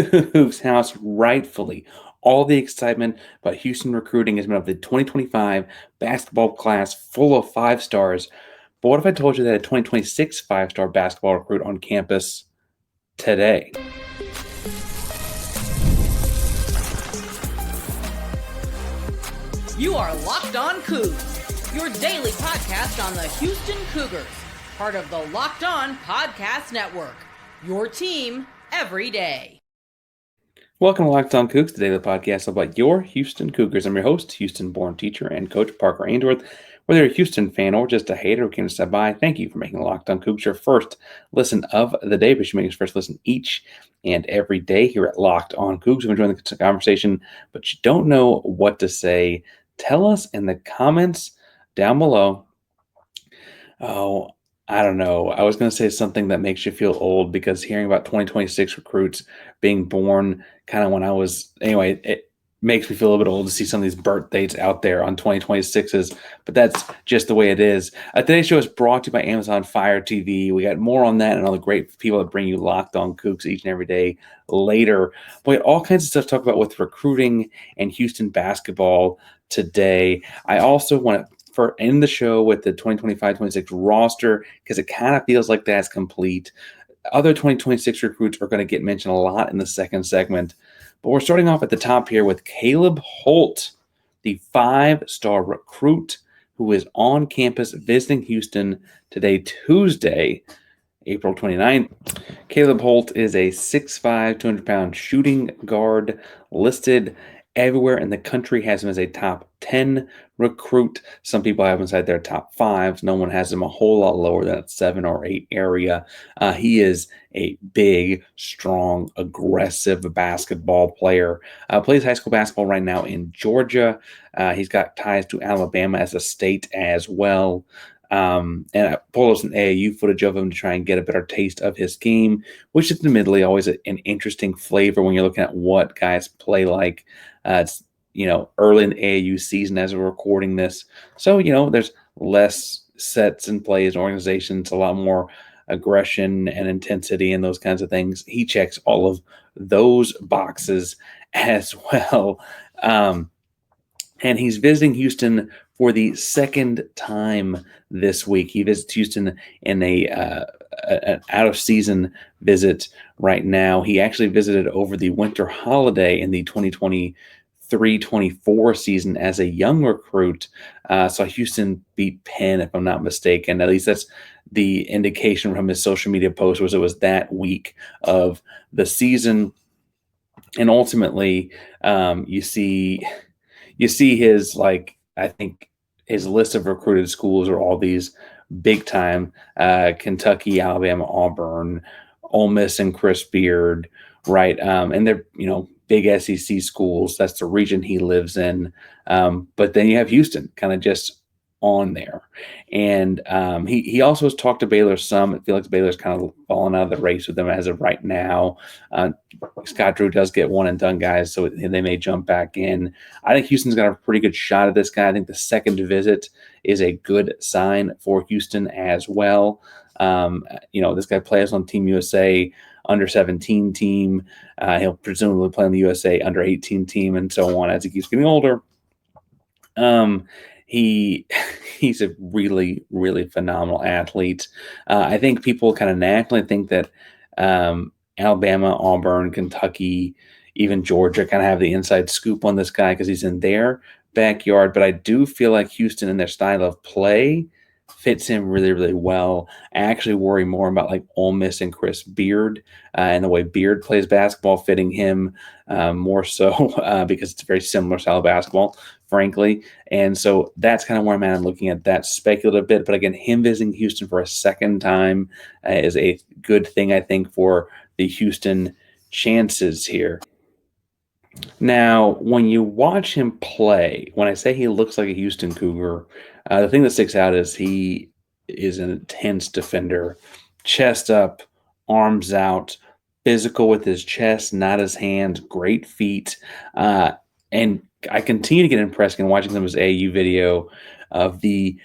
Coogs house rightfully. All the excitement about Houston recruiting has been of the 2025 basketball class full of five stars. But what if I told you that a 2026 five-star basketball recruit on campus today? You are Locked On Cougs, your daily podcast on the Houston Cougars, part of the Locked On Podcast Network, your team every day. Welcome to Locked On Coogs, the daily podcast about your Houston Cougars. I'm your host, Houston-born teacher and coach Parker Ainsworth. Whether you're a Houston fan or just a hater who came to stop by, thank you for making Locked On Coogs your first listen of the day. But you make your first listen each and every day here at Locked On Coogs. We're enjoying the conversation, but you don't know what to say. Tell us in the comments down below. Oh, I don't know. I was going to say something that makes you feel old because hearing about 2026 recruits being born kind of when I was, anyway, it makes me feel a little bit old to see some of these birth dates out there on 2026s, but that's just the way it is. Today's show is brought to you by Amazon Fire TV. We got more on that and all the great people that bring you Locked On Cougs each and every day later. We got all kinds of stuff to talk about with recruiting and Houston basketball today. I also want to end the show with the 2025-26 roster because it kind of feels like that's complete. Other 2026 recruits are going to get mentioned a lot in the second segment. But we're starting off at the top here with Caleb Holt, the five-star recruit who is on campus visiting Houston today, Tuesday, April 29th. Caleb Holt is a 6'5", 200-pound shooting guard listed everywhere in the country, has him as a top 10 recruit. Some people have him inside their top 5. No one has him a whole lot lower than that 7 or 8 area. He is a big, strong, aggressive basketball player. Plays high school basketball right now in Georgia. He's got ties to Alabama as a state as well. And I pulled some AAU footage of him to try and get a better taste of his game, which is admittedly always an interesting flavor when you're looking at what guys play like. It's, early in the AAU season as we're recording this. So, there's less sets and plays and organizations, a lot more aggression and intensity and those kinds of things. He checks all of those boxes as well. And he's visiting Houston for the second time this week. He visits Houston in an out-of-season visit right now. He actually visited over the winter holiday in the 2023-24 season as a young recruit. So Houston beat Penn, if I'm not mistaken. At least that's the indication from his social media post, was it was that week of the season. And ultimately, you see his, I think his list of recruited schools are all these big time Kentucky, Alabama, Auburn, Ole Miss, and Chris Beard, right? And they're, big SEC schools. That's the region he lives in. But then you have Houston kind of just on there. And he also has talked to Baylor some. It feels like Baylor's kind of fallen out of the race with them as of right now. Scott Drew does get one and done guys, so they may jump back in. I think Houston's got a pretty good shot at this guy. I think the second visit is a good sign for Houston as well. This guy plays on Team USA under 17 team. He'll presumably play on the USA under 18 team and so on as he keeps getting older. He's a really, really phenomenal athlete. I think people kind of naturally think that Alabama, Auburn, Kentucky, even Georgia kind of have the inside scoop on this guy because he's in their backyard. But I do feel like Houston and their style of play fits him really, really well. I actually worry more about Ole Miss and Chris Beard and the way Beard plays basketball fitting him more so because it's a very similar style of basketball, frankly. And so that's kind of where I'm at. I'm looking at that speculative bit. But again, him visiting Houston for a second time is a good thing, I think, for the Houston chances here. Now, when you watch him play, when I say he looks like a Houston Cougar, the thing that sticks out is he is an intense defender. Chest up, arms out, physical with his chest, not his hands, great feet. And I continue to get impressed in watching some of his AU video of the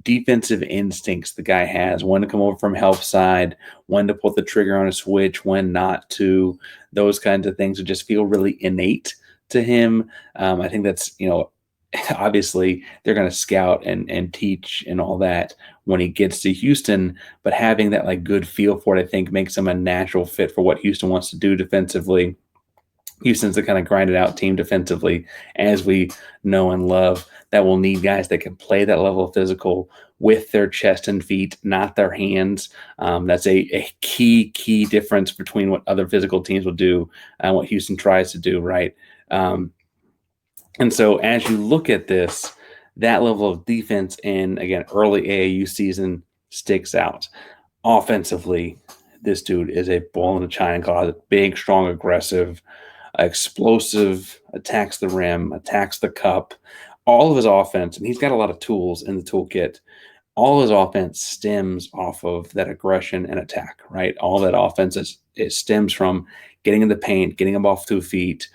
defensive instincts the guy has, when to come over from help side, when to pull the trigger on a switch, when not to. Those kinds of things would just feel really innate to him. I think that's, obviously they're going to scout and teach and all that when he gets to Houston, but having that like good feel for it, I think makes him a natural fit for what Houston wants to do defensively. Houston's the kind of grinded out team defensively, as we know and love, that will need guys that can play that level of physical with their chest and feet, not their hands. That's a key difference between what other physical teams will do and what Houston tries to do, right? And so as you look at this, that level of defense in, again, early AAU season sticks out. Offensively, this dude is a bull in a china closet, big, strong, aggressive, explosive, attacks the rim, attacks the cup. All of his offense, and he's got a lot of tools in the toolkit, all of his offense stems off of that aggression and attack, right? All that offense it stems from getting in the paint, getting him off 2 feet,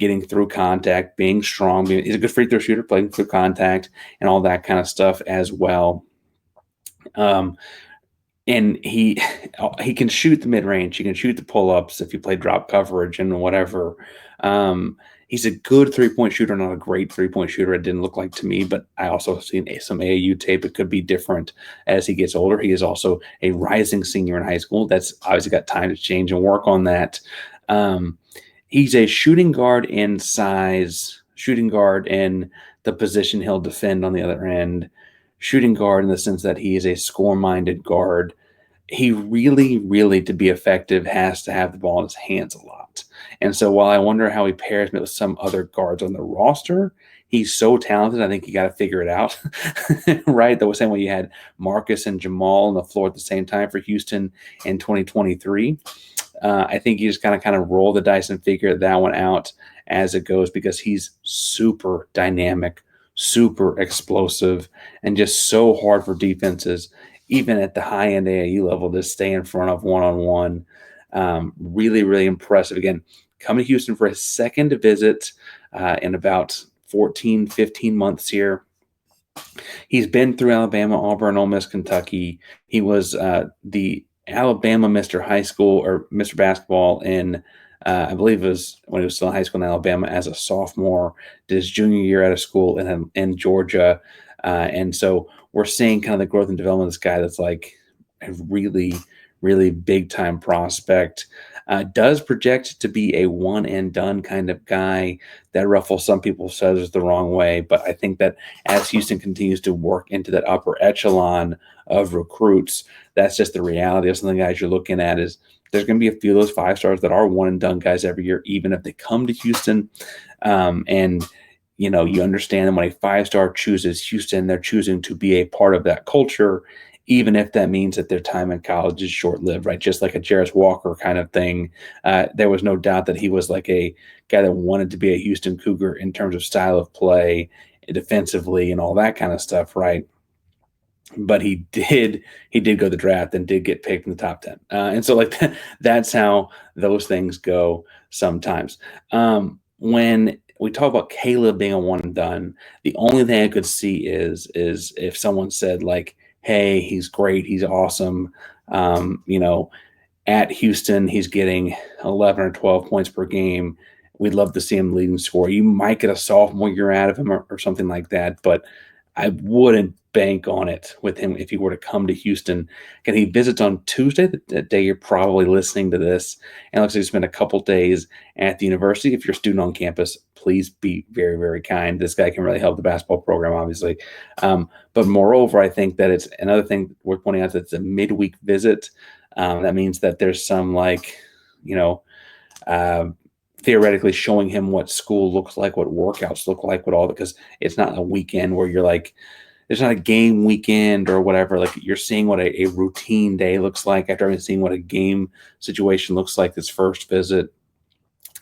getting through contact, being strong. He's a good free throw shooter, playing through contact, and all that kind of stuff as well. And he can shoot the mid-range. He can shoot the pull-ups if you play drop coverage and whatever. He's a good three-point shooter, not a great three-point shooter. It didn't look like to me, but I also have seen some AAU tape. It could be different as he gets older. He is also a rising senior in high school. That's obviously got time to change and work on that. He's a shooting guard in size, shooting guard in the position he'll defend on the other end, shooting guard in the sense that he is a score-minded guard. He really, to be effective, has to have the ball in his hands a lot. And so while I wonder how he pairs with some other guards on the roster, he's so talented, I think you got to figure it out, right? The same way you had Marcus and Jamal on the floor at the same time for Houston in 2023. I think you just kind of roll the dice and figure that one out as it goes, because he's super dynamic, super explosive, and just so hard for defenses, even at the high-end AAU level, to stay in front of one-on-one. Really impressive. Again, coming to Houston for his second visit in about 14, 15 months here. He's been through Alabama, Auburn, Ole Miss, Kentucky. He was the Alabama Mr. High School or Mr. Basketball in, I believe it was when he was still in high school in Alabama as a sophomore, did his junior year out of school in Georgia. And so we're seeing kind of the growth and development of this guy that's like a really big time prospect. Does project to be a one and done kind of guy. That ruffles some people says the wrong way, but I think that as Houston continues to work into that upper echelon of recruits, that's just the reality of some of the guys you're looking at. Is there's going to be a few of those 5 stars that are one and done guys every year, even if they come to Houston. And you understand that when a 5-star chooses Houston, they're choosing to be a part of that culture, even if that means that their time in college is short-lived, right? Just like a Jarris Walker kind of thing. There was no doubt that he was like a guy that wanted to be a Houston Cougar in terms of style of play, defensively, and all that kind of stuff, right? But he did go to the draft and did get picked in the top 10. And so like that's how those things go sometimes. When we talk about Caleb being a one and done, the only thing I could see is if someone said like, hey, he's great, he's awesome. At Houston, he's getting 11 or 12 points per game. We'd love to see him leading scorer. You might get a sophomore year out of him or something like that, but I wouldn't bank on it with him if he were to come to Houston. And he visits on Tuesday, the day you're probably listening to this. And looks like he spent a couple days at the university. If you're a student on campus, please be very, very kind. This guy can really help the basketball program, obviously. But moreover, I think that it's another thing worth pointing out that it's a midweek visit. That means that there's some theoretically showing him what school looks like, what workouts look like, what all, because it's not a weekend where you're like, there's not a game weekend or whatever. Like you're seeing what a routine day looks like after having seen what a game situation looks like this first visit.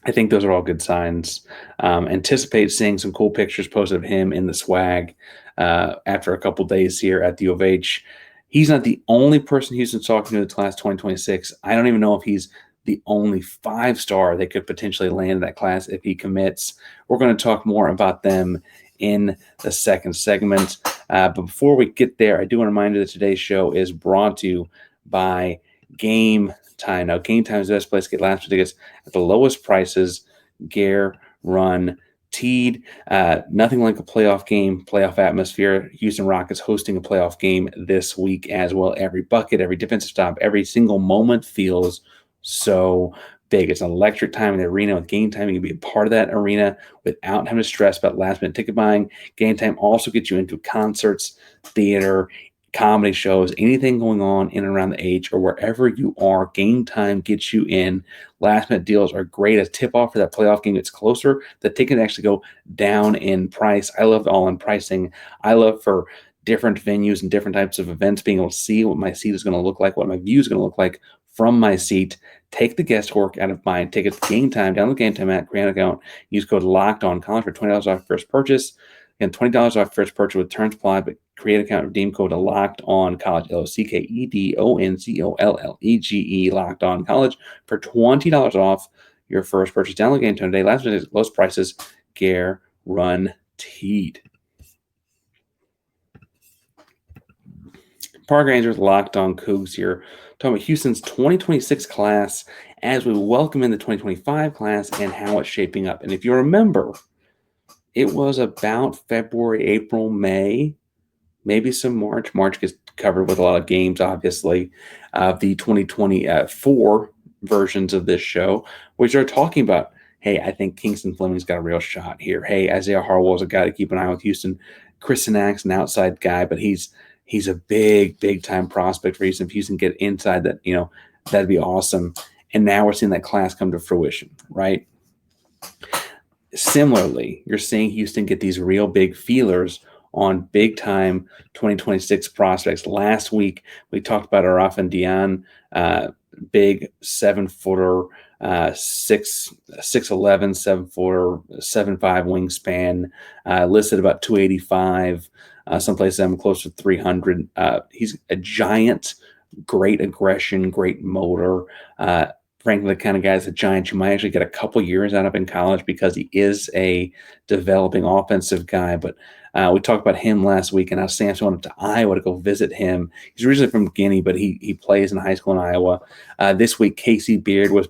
I think those are all good signs. Anticipate seeing some cool pictures posted of him in the swag after a couple days here at the U of H. He's not the only person Houston's talking to the class 2026. I don't even know if he's the only 5-star they could potentially land in that class if he commits. We're going to talk more about them in the second segment. But before we get there, I do want to remind you that today's show is brought to you by Game Time. Now, Game Time is the best place to get last tickets at the lowest prices, guaranteed. Nothing like a playoff game, playoff atmosphere. Houston Rockets hosting a playoff game this week as well. Every bucket, every defensive stop, every single moment feels so big. It's an electric time in the arena. With Game Time, you can be a part of that arena without having to stress about last-minute ticket buying. Game Time also gets you into concerts, theater, comedy shows, anything going on in and around the H or wherever you are. Game Time gets you in. Last-minute deals are great. As tip-off for that playoff game gets closer, the ticket actually go down in price. I love all-in pricing. I love for different venues and different types of events being able to see what my seat is going to look like, what my view is going to look like from my seat. Take the guesswork out of buying tickets. Game Time, download Game Time app, create an account, use code LOCKEDONCollege for $20 off first purchase. Again, $20 off first purchase with terms apply, but create an account, redeem code LOCKEDONCollege, LOCKEDONCOLLEGE, Locked On College for $20 off your first purchase. Download Game Time today. Last minute, lowest prices, guaranteed. Parker Ainsworth, Locked On Coogs here, talking about Houston's 2026 class as we welcome in the 2025 class and how it's shaping up. And if you remember, it was about February, April, May, maybe some March. March gets covered with a lot of games, obviously, the 2024 versions of this show. We start talking about, hey, I think Kingston Flemings got a real shot here. Hey, Isaiah Harwell is a guy to keep an eye on with Houston. Chris Sinak's an outside guy, but he's a big time prospect for Houston. If Houston get inside that, that'd be awesome. And now we're seeing that class come to fruition, right? Similarly, you're seeing Houston get these real big feelers on big-time 2026 prospects. Last week, we talked about Arafin Dion, big 7-footer, 6'11", 7-footer, 7'5" wingspan, listed about 285. Someplace I'm close to 300. He's a giant, great aggression, great motor. Frankly, the kind of guy that's a giant you might actually get a couple years out of in college because he is a developing offensive guy. But we talked about him last week, and how Sampson went up to Iowa to go visit him. He's originally from Guinea, but he plays in high school in Iowa. This week, Casey Beard was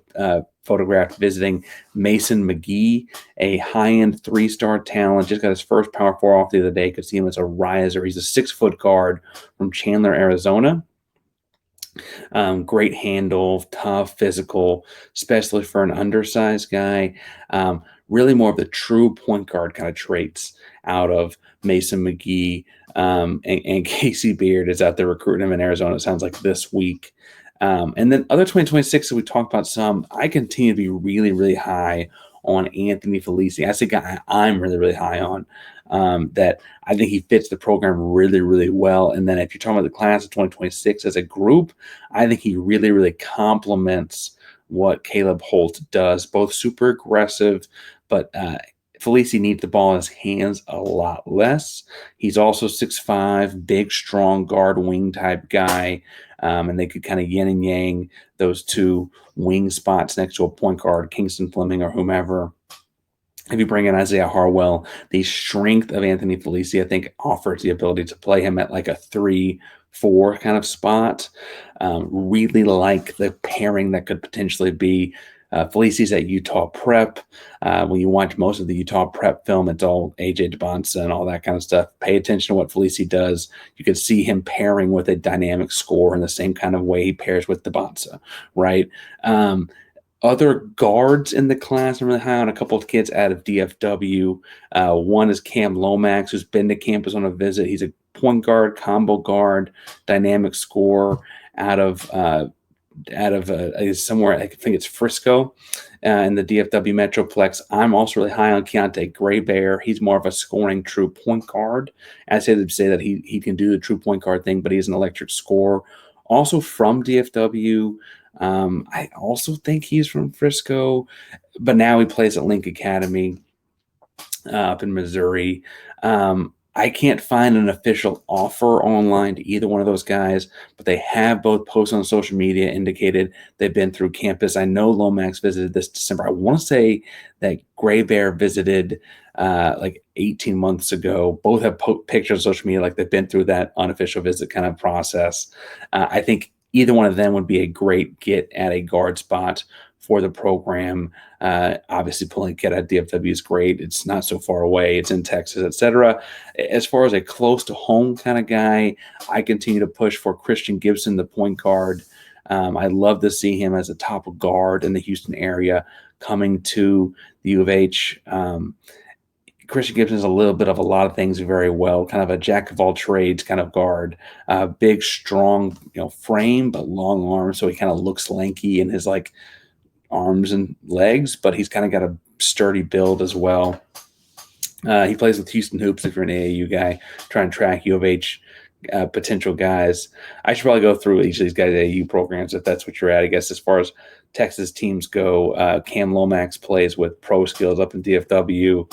photographed visiting Mason McGee, a high-end 3-star talent. Just got his first Power 4 off the other day. Could see him as a riser. He's a 6-foot guard from Chandler, Arizona. Great handle, tough, physical, especially for an undersized guy. Really more of the true point guard kind of traits out of Mason McGee. And Casey Beard is out there recruiting him in Arizona, it sounds like this week. And then other 2026 that we talked about some, I continue to be really high on Anthony Felicia. That's a guy I'm really high on. That I think he fits the program really well. And then if you're talking about the class of 2026 as a group, I think he really complements what Caleb Holt does, both super aggressive, but Felicia needs the ball in his hands a lot less. He's also 6'5", big, strong guard wing type guy. And they could kind of yin and yang those two wing spots next to a point guard, Kingston Fleming or whomever. If you bring in Isaiah Harwell, the strength of Anthony Felicia, I think, offers the ability to play him at like a 3-4 kind of spot. Really like the pairing that could potentially be. Felicia's at Utah Prep. When you watch most of the Utah Prep film, it's all AJ DeBonsa and all that kind of stuff. Pay attention to what Felicia does. You can see him pairing with a dynamic scorer in the same kind of way he pairs with DeBonsa, right? Other guards in the class, I'm really high on a couple of kids out of DFW. One is Cam Lomax, who's been to campus on a visit. He's a point guard, combo guard, dynamic scorer out of somewhere, I think it's Frisco, in the DFW Metroplex. I'm also really high on Keante Gray Bear. He's more of a scoring true point guard. I say that he can do the true point guard thing, but he's an electric scorer. Also from DFW. I also think he's from Frisco, but now he plays at Link Academy up in Missouri. I can't find an official offer online to either one of those guys, but they have both posted on social media, indicated they've been through campus. I know Lomax visited this December. I want to say that Gray Bear visited like 18 months ago. Both have pictures on social media like they've been through that unofficial visit kind of process. I think either one of them would be a great get at a guard spot for the program. Obviously, pulling a kid at DFW is great. It's not so far away. It's in Texas, etc. As far as a close to home kind of guy, I continue to push for Christian Gibson, the point guard. I'd love to see him as a top guard in the Houston area coming to the U of H. Christian Gibson is a little bit of a lot of things very well, kind of a jack of all trades kind of guard. Big, strong, frame, but long arms, so he kind of looks lanky in his like arms and legs, but he's kind of got a sturdy build as well. He plays with Houston Hoops if you're an AAU guy, trying to track U of H potential guys. I should probably go through each of these guys' AAU programs if that's what you're at. I guess as far as Texas teams go, Cam Lomax plays with Pro Skills up in DFW.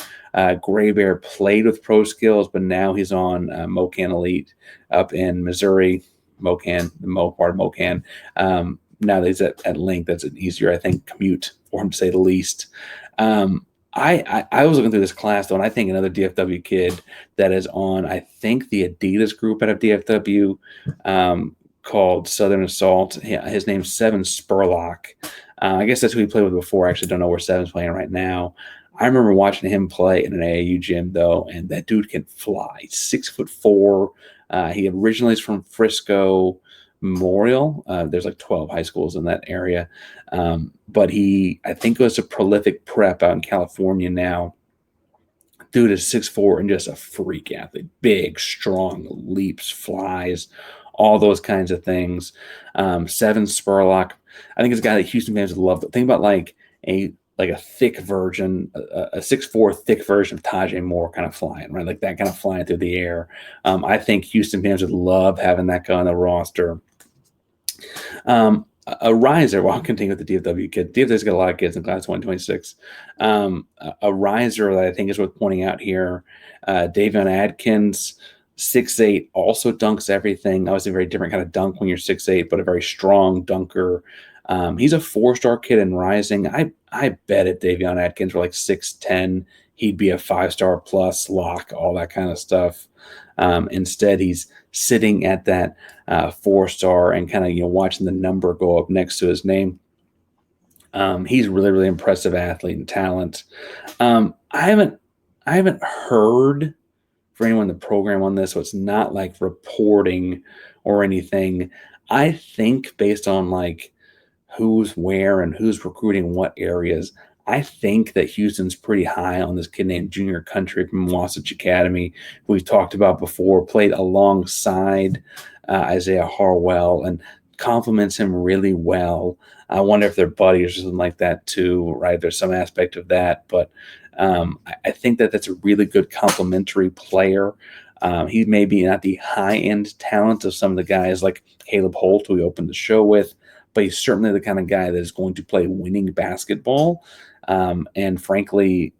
Gray Bear played with Pro Skills, but now he's on Mocan Elite up in Missouri. Mocan, the Mo part of Mocan. Now that he's at Link, that's an easier, I think, commute for him, to say the least. I was looking through this class, though, and I think another DFW kid that is on, I think, the Adidas group out of DFW called Southern Assault. His name's Seven Spurlock. I guess that's who he played with before. I actually don't know where Seven's playing right now. I remember watching him play in an AAU gym, though, and that dude can fly. He's 6'4". He originally is from Frisco Memorial. There's like 12 high schools in that area. But I think goes to Prolific Prep out in California now. Dude is 6'4" and just a freak athlete. Big, strong, leaps, flies, all those kinds of things. Seven Spurlock. I think it's a guy that Houston fans would love. Think about like a thick version, a 6'4" thick version of Tajay Moore kind of flying, right? Like that kind of flying through the air. I think Houston fans would love having that guy on the roster. A riser, well, I'll continue with the DFW kid. DFW's got a lot of kids in class 126. A riser that I think is worth pointing out here, Davion Adkins, 6'8", also dunks everything. Obviously a very different kind of dunk when you're 6'8", but a very strong dunker. He's a 4-star kid in rising. I bet if Davion Adkins were like 6'10", he'd be a 5-star plus lock, all that kind of stuff. Instead, he's sitting at that 4-star and kind of watching the number go up next to his name. He's really, really impressive athlete and talent. I haven't heard for anyone in the program on this, so it's not like reporting or anything. I think based on like who's where and who's recruiting what areas, I think that Houston's pretty high on this kid named Junior Country from Wasatch Academy, who we've talked about before, played alongside Isaiah Harwell and compliments him really well. I wonder if they're buddies or something like that too, right? There's some aspect of that, but I think that that's a really good complementary player. He may be not the high-end talent of some of the guys like Caleb Holt, who we opened the show with, but he's certainly the kind of guy that is going to play winning basketball. And frankly,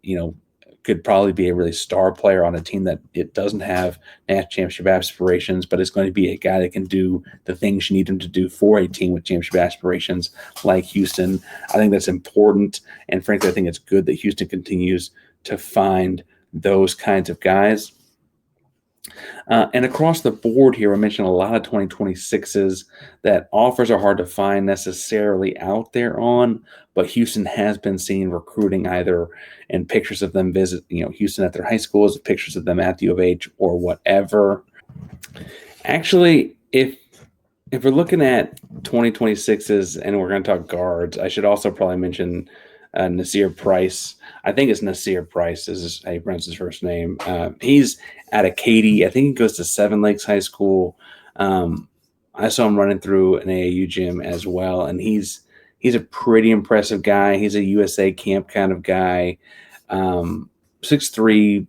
could probably be a really star player on a team that it doesn't have national championship aspirations, but is going to be a guy that can do the things you need him to do for a team with championship aspirations like Houston. I think that's important. And frankly, I think it's good that Houston continues to find those kinds of guys. And across the board here, I mentioned a lot of 2026s that offers are hard to find necessarily out there on, but Houston has been seeing recruiting either in pictures of them visit, Houston at their high schools, pictures of them at the U of H or whatever. Actually, if we're looking at 2026s and we're going to talk guards, I should also probably mention Nasir Price. I think it's Nasir Price is how you pronounce his first name. He's out of Katy. I think he goes to Seven Lakes High School. I saw him running through an AAU gym as well, and he's a pretty impressive guy. He's a USA camp kind of guy. 6'3",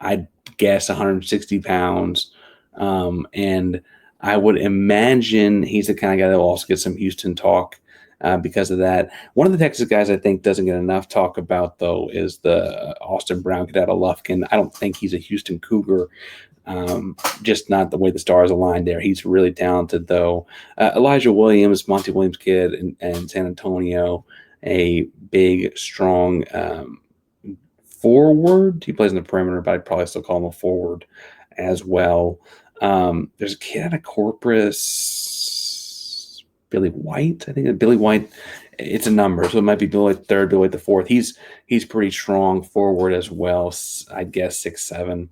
I'd guess 160 pounds. And I would imagine he's the kind of guy that will also get some Houston talk because of that. One of the Texas guys I think doesn't get enough talk about, though, is the Austin Brown kid out of Lufkin. I don't think he's a Houston Cougar. Just not the way the stars aligned there. He's really talented, though. Elijah Williams, Monty Williams kid in San Antonio, a big, strong forward. He plays in the perimeter, but I'd probably still call him a forward as well. There's a kid out of Corpus, Billy White. I think Billy White. It's a number, so it might be Billy White third, Billy White the fourth. He's pretty strong forward as well. I guess 6'7".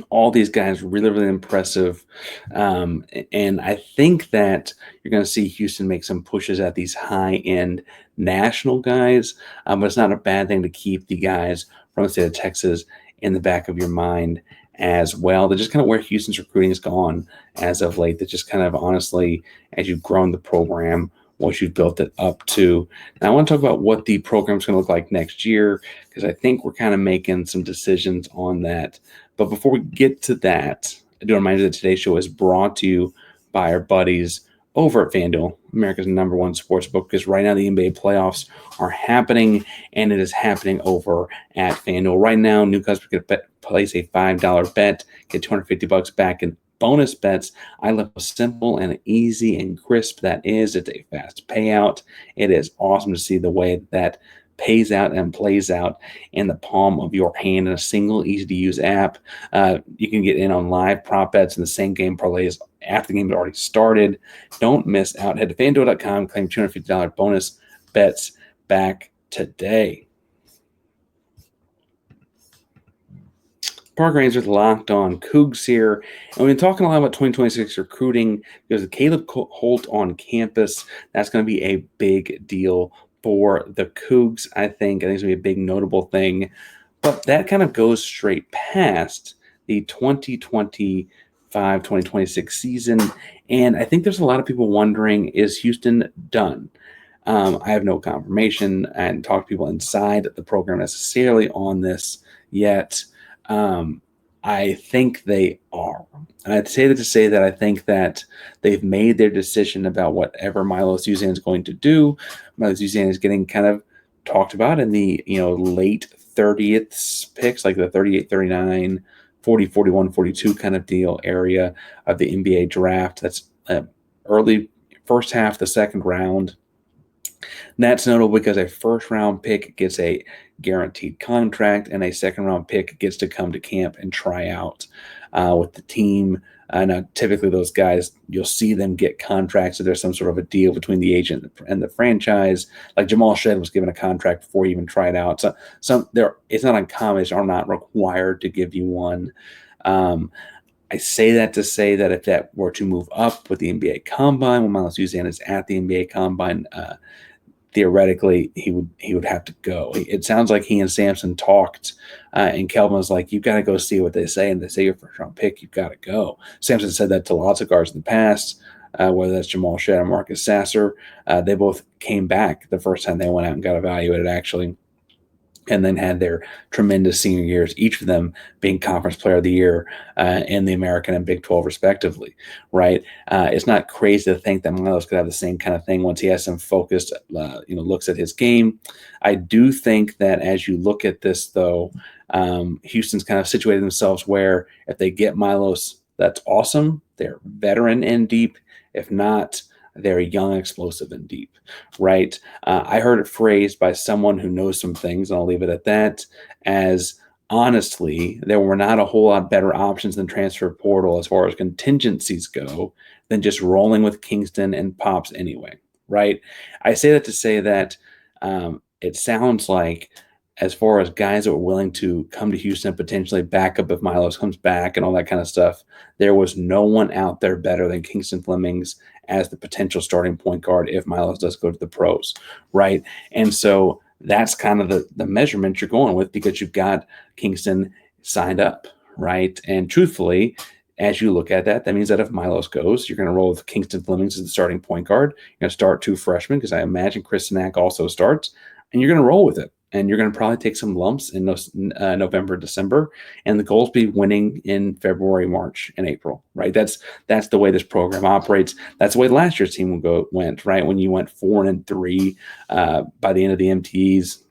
All these guys really, really impressive. And I think that you're going to see Houston make some pushes at these high-end national guys, but it's not a bad thing to keep the guys from the state of Texas in the back of your mind as well. They're just kind of where Houston's recruiting has gone as of late. That's just kind of, honestly, as you've grown the program, what you've built it up to. Now, I want to talk about what the program's going to look like next year, because I think we're kind of making some decisions on that. But before we get to that, I do remind you that today's show is brought to you by our buddies over at FanDuel, America's #1 sports book, because right now the NBA playoffs are happening, and it is happening over at FanDuel. Right now, new customers can place a $5 bet, get $250 back in bonus bets. I love how simple and easy and crisp that is. It's a fast payout. It is awesome to see the way that pays out and plays out in the palm of your hand in a single, easy-to-use app. You can get in on live prop bets in the same game parlays after the game has already started. Don't miss out. Head to FanDuel.com, claim $250 bonus bets back today. Parker Ainsworth, Locked On Cougs here. And we've been talking a lot about 2026 recruiting because of Caleb Holt on campus. That's going to be a big deal for the Cougs, I think. I think it's going to be a big notable thing. But that kind of goes straight past the 2025-2026 season. And I think there's a lot of people wondering, is Houston done? I have no confirmation. I haven't talked to people inside the program necessarily on this yet. I think they are. I'd say that to say that I think that they've made their decision about whatever Milo Suzanne is going to do. Milo Suzanne is getting kind of talked about in the late 30th picks, like the 38, 39, 40, 41, 42 kind of deal area of the NBA draft. That's early first half, the second round. That's notable because a first-round pick gets a guaranteed contract, and a second-round pick gets to come to camp and try out with the team. Now, typically, those guys, you'll see them get contracts, so there's some sort of a deal between the agent and the franchise. Like Jamal Shedd was given a contract before he even tried out. So it's not uncommon. They are not required to give you one. I say that to say that if that were to move up with the NBA Combine, when Milo Suzanne is at the NBA Combine, theoretically, he would have to go. It sounds like he and Sampson talked, and Kelvin was like, "You've got to go see what they say, and they say your first-round pick, you've got to go." Sampson said that to lots of guards in the past, whether that's Jamal Shedd or Marcus Sasser. They both came back the first time they went out and got evaluated, actually, and then had their tremendous senior years, each of them being Conference Player of the Year in the American and Big 12, respectively, right? It's not crazy to think that Milos could have the same kind of thing once he has some focused, looks at his game. I do think that as you look at this, though, Houston's kind of situated themselves where if they get Milos, that's awesome. They're veteran and deep. If not, they're young, explosive, and deep, right? I heard it phrased by someone who knows some things, and I'll leave it at that, as honestly, there were not a whole lot better options than transfer portal as far as contingencies go than just rolling with Kingston and Pops anyway, right? I say that to say that it sounds like as far as guys that were willing to come to Houston, potentially back up if Milos comes back and all that kind of stuff, there was no one out there better than Kingston Flemings as the potential starting point guard if Milos does go to the pros, right? And so that's kind of the measurement you're going with because you've got Kingston signed up, right? And truthfully, as you look at that, that means that if Milos goes, you're going to roll with Kingston Flemings as the starting point guard. You're going to start two freshmen because I imagine Chris Sinak also starts, and you're going to roll with it. and you're going to probably take some lumps in November, December, and the goal is be winning in February, March, and April, right? That's the way this program operates. That's the way last year's team went, right? When you went 4-3 by the end of the MTEs,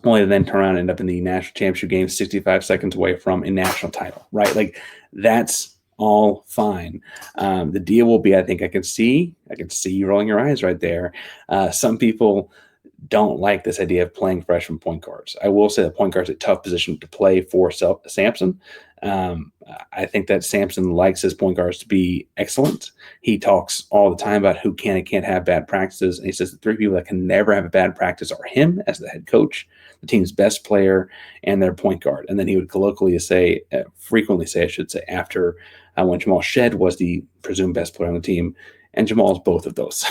only to then turn around and end up in the national championship game 65 seconds away from a national title, right? Like, that's all fine. The deal will be, I can see you rolling your eyes right there. Some people don't like this idea of playing freshman point guards. I will say that point guard's a tough position to play for Sampson. I think that Sampson likes his point guards to be excellent. He talks all the time about who can and can't have bad practices. And he says the three people that can never have a bad practice are him as the head coach, the team's best player, and their point guard. And then he would frequently say, after when Jamal Shed was the presumed best player on the team, and Jamal's both of those,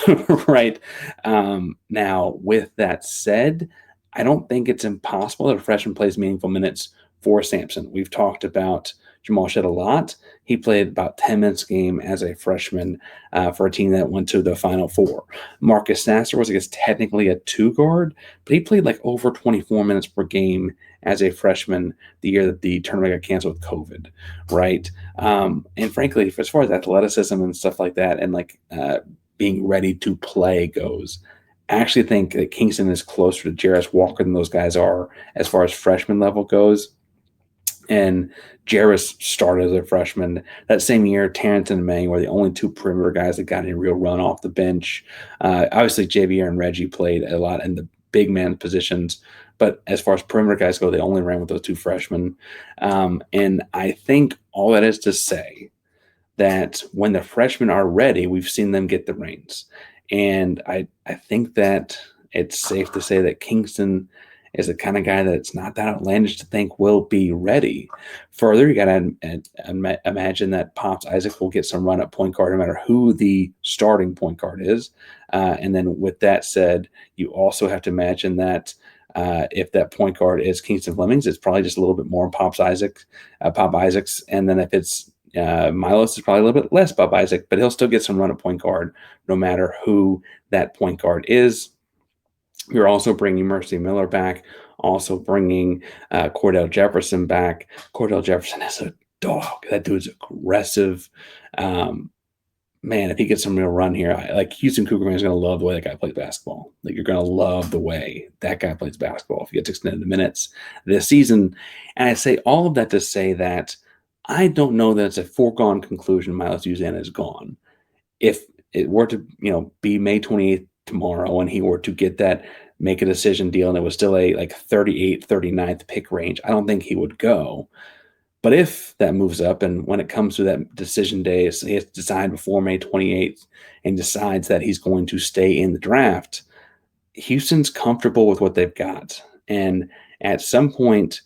right? Now, with that said, I don't think it's impossible that a freshman plays meaningful minutes for Sampson. We've talked about Jamal Shed a lot. He played about 10 minutes a game as a freshman for a team that went to the Final Four. Marcus Sasser was, technically a two guard, but he played like over 24 minutes per game as a freshman the year that the tournament got canceled with COVID, right? And frankly, as far as athleticism and stuff like that and being ready to play goes, I actually think that Kingston is closer to Jarris Walker than those guys are as far as freshman level goes. And Jarris started as a freshman. That same year, Terrence and Mang were the only two perimeter guys that got any real run off the bench. Obviously, JVR and Reggie played a lot in the big man positions. But as far as perimeter guys go, they only ran with those two freshmen. And I think all that is to say that when the freshmen are ready, we've seen them get the reins. And I think that it's safe to say that Kingston is the kind of guy that it's not that outlandish to think will be ready. Further, you got to imagine that Pops Isaac will get some run at point guard no matter who the starting point guard is. And then with that said, you also have to imagine that if that point guard is Kingston Flemings, it's probably just a little bit more Pop Isaac's. And then if it's Milos, is probably a little bit less Pop Isaac, but he'll still get some run at point guard no matter who that point guard is. You're also bringing Mercy Miller back, also bringing Cordell Jefferson back. Cordell Jefferson is a dog. That dude's aggressive. Man, if he gets some real run here, Houston Cougar fans are going to love the way that guy plays basketball. You're going to love the way that guy plays basketball if he gets extended minutes this season. And I say all of that to say that I don't know that it's a foregone conclusion Milos Uzana is gone. If it were to, be May 28th tomorrow and he were to make a decision deal and it was still a 38th, 39th pick range, I don't think he would go. But if that moves up and when it comes to that decision day, so he has to decide before May 28th and decides that he's going to stay in the draft, Houston's comfortable with what they've got. And at some point,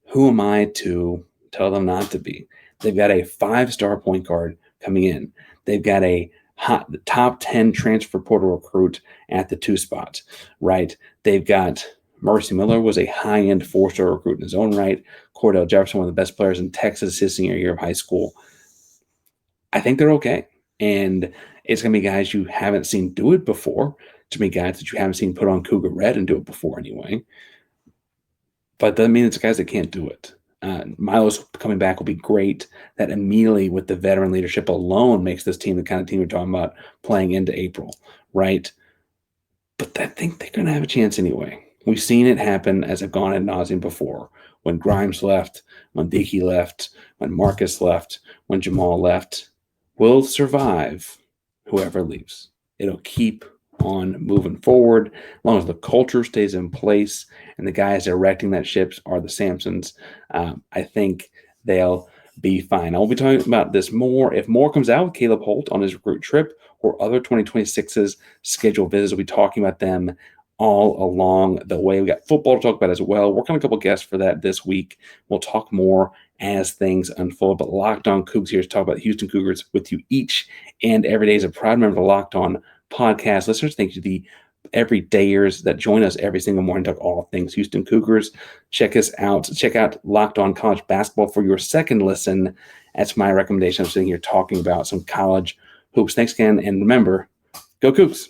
who am I to tell them not to be? They've got a 5-star point guard coming in. They've got the top 10 transfer portal recruit at the 2 spot, right? They've got Mercy Miller was a high-end 4-star recruit in his own right. Cordell Jefferson, one of the best players in Texas his senior year of high school. I think they're okay. And it's going to be guys you haven't seen do it before. It's going to be guys that you haven't seen put on Cougar Red and do it before anyway. But that doesn't mean it's guys that can't do it. Milos coming back will be great. That immediately with the veteran leadership alone makes this team the kind of team we're talking about playing into April, right? But I think they're going to have a chance anyway. We've seen it happen as I've gone ad nauseum before. When Grimes left, when Dickey left, when Marcus left, when Jamal left, we'll survive whoever leaves. It'll keep on moving forward as long as the culture stays in place and the guys directing that ship are the Sampsons. I think they'll be fine. I'll be talking about this more. If more comes out with Caleb Holt on his recruit trip or other 2026's scheduled visits, we'll be talking about them all along the way. We got football to talk about as well. Working on a couple guests for that this week. We'll talk more as things unfold. But Locked On Cougs here to talk about the Houston Cougars with you each and every day. As a proud member of the Locked On podcast listeners, thank you to the everydayers that join us every single morning to talk all things Houston Cougars. Check us out. Check out Locked On College Basketball for your second listen. That's my recommendation. I'm sitting here talking about some college hoops. Thanks again. And remember, go Cougs.